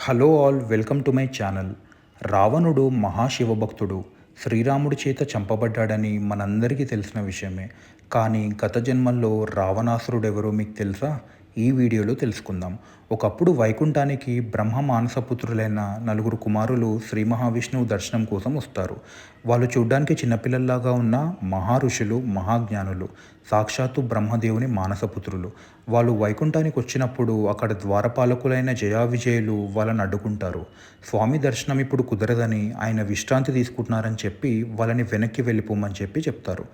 Hello all, welcome to my channel. రావణుడు మహాశివభక్తుడు. శ్రీరాముడి చేత చంపబడ్డాడని మనందరికీ తెలిసిన విషయమే. కానీ గత జన్మల్లో రావణాసురుడెవరో మీకు తెలుసా? ఈ వీడియోలో తెలుసుకుందాం. ఒకప్పుడు వైకుంఠానికి బ్రహ్మ మానసపుత్రులైన నలుగురు కుమారులు శ్రీ మహావిష్ణువు దర్శనం కోసం వస్తారు. వాళ్ళు చూడ్డానికి చిన్నపిల్లల్లాగా ఉన్న మహా ఋషులు, మహాజ్ఞానులు, సాక్షాత్తు బ్రహ్మదేవుని మానసపుత్రులు. వాళ్ళు వైకుంఠానికి వచ్చినప్పుడు అక్కడ ద్వారపాలకులైన జయా విజయులు వాళ్ళని అడ్డుకుంటారు. స్వామి దర్శనం ఇప్పుడు కుదరదని, ఆయన విశ్రాంతి తీసుకుంటున్నారని చెప్పి వాళ్ళని వెనక్కి వెళ్ళిపోమని చెప్తారు.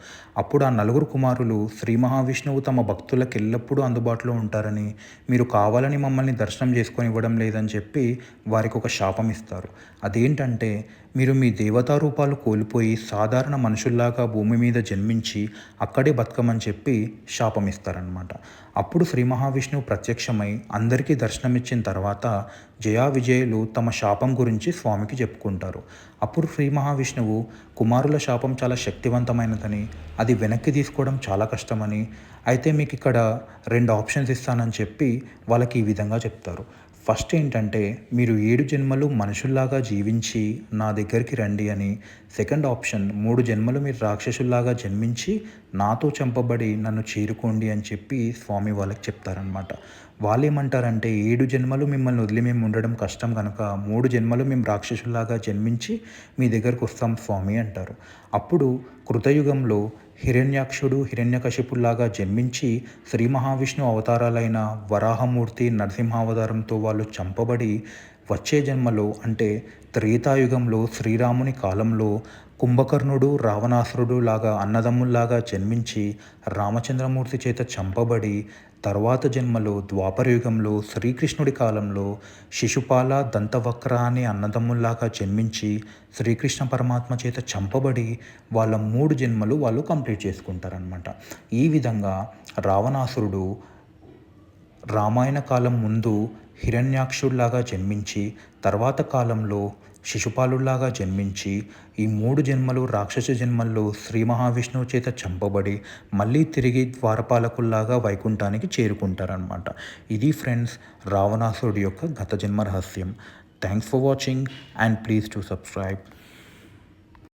అప్పుడు ఆ నలుగురు కుమారులు శ్రీ మహావిష్ణువు తమ భక్తులకు ఎల్లప్పుడూ అందుబాటులో ఉంటారని, మీరు కావాలని మమ్మల్ని దర్శనం చేసుకొని ఇవ్వడం లేదని చెప్పి వారికి ఒక శాపం ఇస్తారు. అదేంటంటే, మీరు మీ దేవతా రూపాలు కోల్పోయి సాధారణ మనుషుల్లాగా భూమి మీద జన్మించి అక్కడే బతకమని చెప్పి శాపం ఇస్తారనమాట. అప్పుడు శ్రీ మహావిష్ణువు ప్రత్యక్షమై అందరికీ దర్శనమిచ్చిన తర్వాత జయా విజయులు తమ శాపం గురించి స్వామికి చెప్పుకుంటారు. అప్పుడు శ్రీ మహావిష్ణువు కుమారుల శాపం చాలా శక్తివంతమైనదని, అది వెనక్కి తీసుకోవడం చాలా కష్టమని, అయితే మీకు ఇక్కడ 2 ఆప్షన్స్ ఇస్తానని చెప్పి వాళ్ళకి ఈ విధంగా చెప్తారు. ఫస్ట్ ఏంటంటే, మీరు 7 జన్మలు మనుషుల్లాగా జీవించి నా దగ్గరికి రండి అని. సెకండ్ ఆప్షన్, 3 జన్మలు మీరు రాక్షసుల్లాగా జన్మించి నాతో చంపబడి నన్ను చేరుకోండి అని చెప్పి స్వామి వాళ్ళకి చెప్తారనమాట. వాళ్ళు ఏమంటారంటే, 7 జన్మలు మిమ్మల్ని వదిలి మేము ఉండడం కష్టం కనుక 3 జన్మలు మేము రాక్షసుల్లాగా జన్మించి మీ దగ్గరకు వస్తాం స్వామి అంటారు. అప్పుడు కృతయుగంలో హిరణ్యాక్షుడు, హిరణ్యకశిపుల్లాగా జన్మించి శ్రీ మహావిష్ణువు అవతారాలైన వరాహమూర్తి, నరసింహావతారంతో వాళ్ళు చంపబడి వచ్చే జన్మలో అంటే త్రేతాయుగంలో శ్రీరాముని కాలంలో కుంభకర్ణుడు, రావణాసురుడు లాగా అన్నదమ్ముల్లాగా జన్మించి రామచంద్రమూర్తి చేత చంపబడి తర్వాత జన్మలో ద్వాపరయుగంలో శ్రీకృష్ణుడి కాలంలో శిశుపాల, దంతవక్ర అనే అన్నదమ్ముల్లాగా జన్మించి శ్రీకృష్ణ పరమాత్మ చేత చంపబడి వాళ్ళ 3 జన్మలు వాళ్ళు కంప్లీట్ చేసుకుంటారనమాట. ఈ విధంగా రావణాసురుడు రామాయణ కాలం ముందు హిరణ్యాక్షుడిలాగా జన్మించి తర్వాత కాలంలో శిశుపాలుల్లాగా జన్మించి ఈ 3 జన్మలు రాక్షస జన్మల్లో శ్రీ మహావిష్ణువు చేత చంపబడి మళ్ళీ తిరిగి ద్వారపాలకుల్లాగా వైకుంఠానికి చేరుకుంటారనమాట. ఇది ఫ్రెండ్స్, రావణాసురుడి యొక్క గత జన్మ రహస్యం. Thanks for watching and please to subscribe.